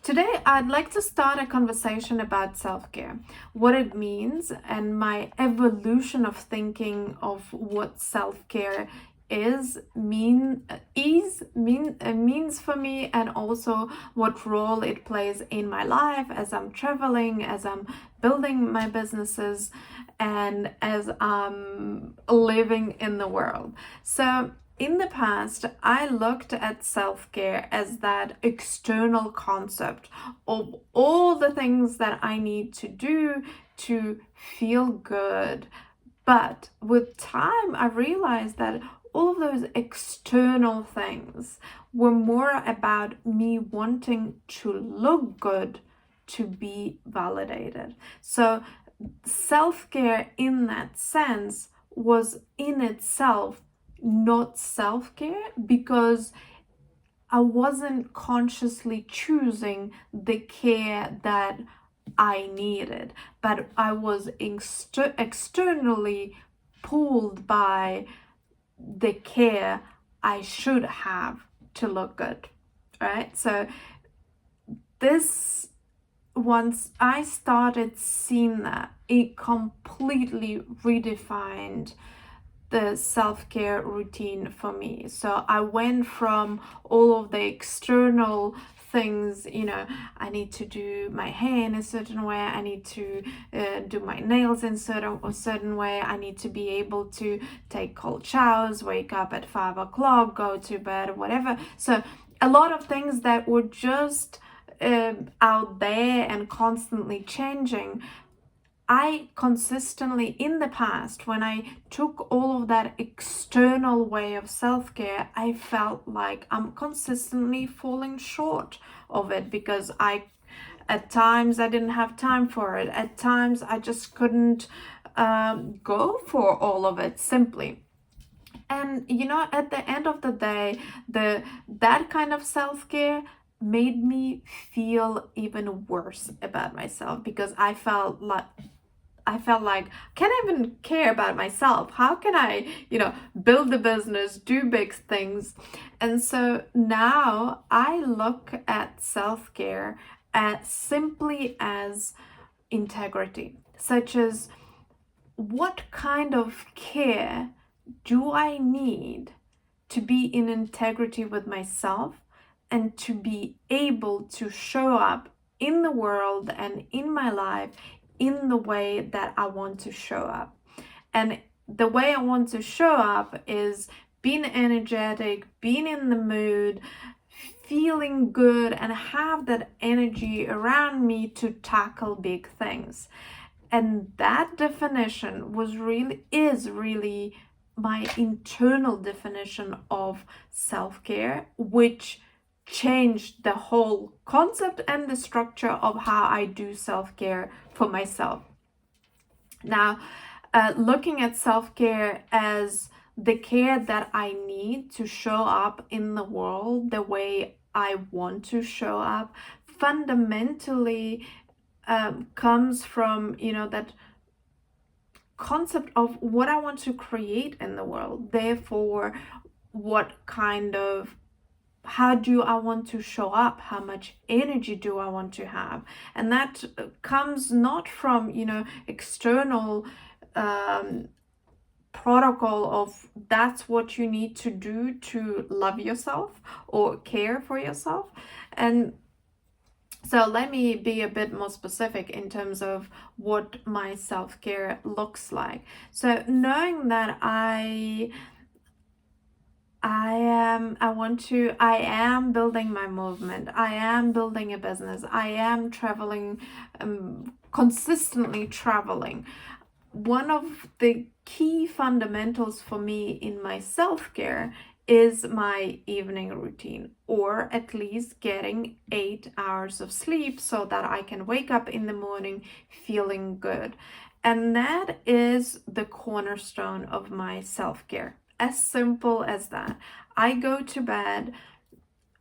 Today, I'd like to start a conversation about self-care, what it means, and my evolution of thinking of what self-care means for me, and also what role it plays in my life as I'm traveling, as I'm building my businesses, and as I'm living in the world. So in the past, I looked at self-care as that external concept of all the things that I need to do to feel good. But with time, I realized that all of those external things were more about me wanting to look good to be validated. So self-care in that sense was in itself not self-care, because I wasn't consciously choosing the care that I needed, but I was externally pulled by the care I should have to look good, right? So this, once I started seeing that, it completely redefined the self-care routine for me. So I went from all of the external things, I need to do my hair in a certain way, I need to do my nails in a certain way, I need to be able to take cold showers, wake up at 5 o'clock, go to bed, whatever. So a lot of things that were just out there and constantly changing. I consistently, in the past, when I took all of that external way of self-care, I felt like I'm consistently falling short of it, because at times I didn't have time for it. At times I just couldn't go for all of it simply. And at the end of the day, that kind of self-care made me feel even worse about myself, because I felt like, can I even care about myself? How can I, build a business, do big things? And so now I look at self-care as simply as integrity, such as what kind of care do I need to be in integrity with myself and to be able to show up in the world and in my life in the way that I want to show up. And the way I want to show up is being energetic, being in the mood, feeling good, and have that energy around me to tackle big things. And that definition is really my internal definition of self-care, which changed the whole concept and the structure of how I do self-care for myself. Now, looking at self-care as the care that I need to show up in the world the way I want to show up, fundamentally comes from, that concept of what I want to create in the world. Therefore, how do I want to show up? How much energy do I want to have? And that comes not from, external protocol of that's what you need to do to love yourself or care for yourself. And so let me be a bit more specific in terms of what my self-care looks like. So knowing that I am building my movement, I am building a business, I am traveling, consistently traveling. One of the key fundamentals for me in my self-care is my evening routine, or at least getting 8 hours of sleep so that I can wake up in the morning feeling good. And that is the cornerstone of my self-care. As simple as that. I go to bed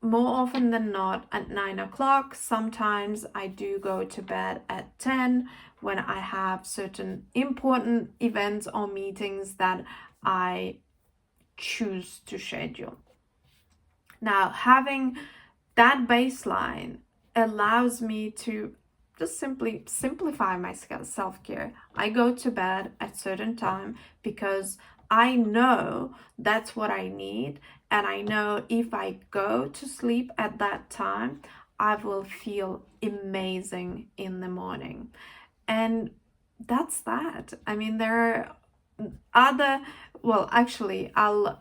more often than not at 9 o'clock. Sometimes I do go to bed at 10 when I have certain important events or meetings that I choose to schedule. Now, having that baseline allows me to just simply simplify my self-care. I go to bed at certain time because I know that's what I need, and I know if I go to sleep at that time, I will feel amazing in the morning. And that's that. I mean, there are other, well, actually, I'll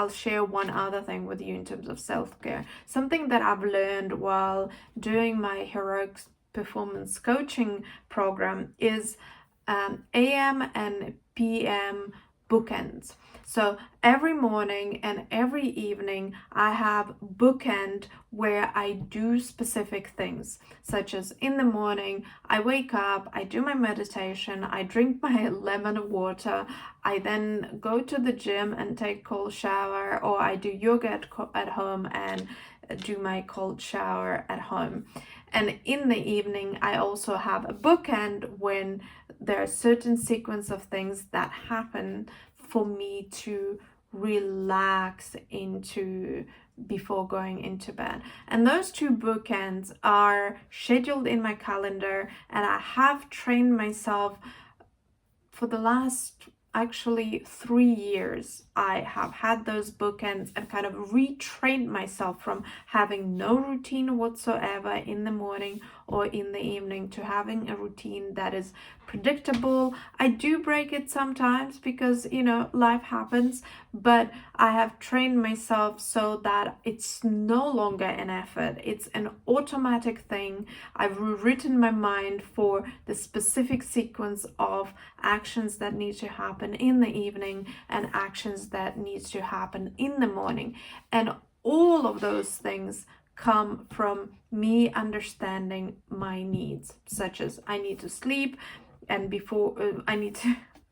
share one other thing with you in terms of self-care. Something that I've learned while doing my heroic performance coaching program is AM and PM bookends. So every morning and every evening, I have bookend where I do specific things, such as in the morning, I wake up, I do my meditation, I drink my lemon water, I then go to the gym and take cold shower, or I do yoga at home and do my cold shower at home. And in the evening, I also have a bookend when there are certain sequence of things that happen for me to relax into before going into bed. And those two bookends are scheduled in my calendar, and I have trained myself for the last actually 3 years. I have had those bookends and kind of retrained myself from having no routine whatsoever in the morning or in the evening to having a routine that is predictable. I do break it sometimes because, life happens, but I have trained myself so that it's no longer an effort. It's an automatic thing. I've rewritten my mind for the specific sequence of actions that need to happen in the evening and actions that needs to happen in the morning. And all of those things come from me understanding my needs, such as I need to sleep, and before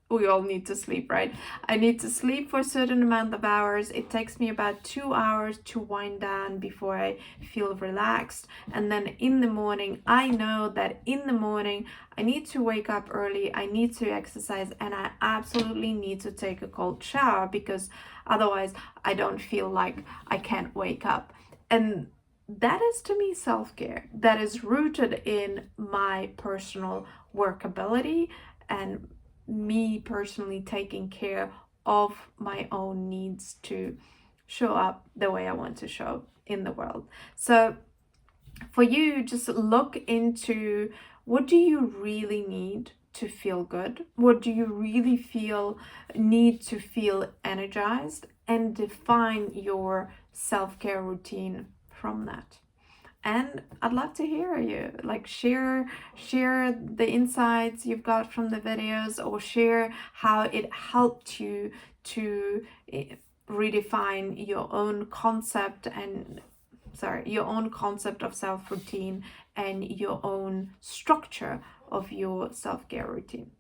we all need to sleep, right? I need to sleep for a certain amount of hours. It takes me about 2 hours to wind down before I feel relaxed. And then in the morning, I know that in the morning, I need to wake up early, I need to exercise, and I absolutely need to take a cold shower because otherwise I don't feel like I can't wake up. And that is to me self-care. That is rooted in my personal workability and me personally taking care of my own needs to show up the way I want to show in the world. So for you, just look into what do you really need to feel good? What do you really need to feel energized? And define your self-care routine from that. And I'd love to hear you, like share the insights you've got from the videos, or share how it helped you to redefine your own concept of self routine and your own structure of your self-care routine.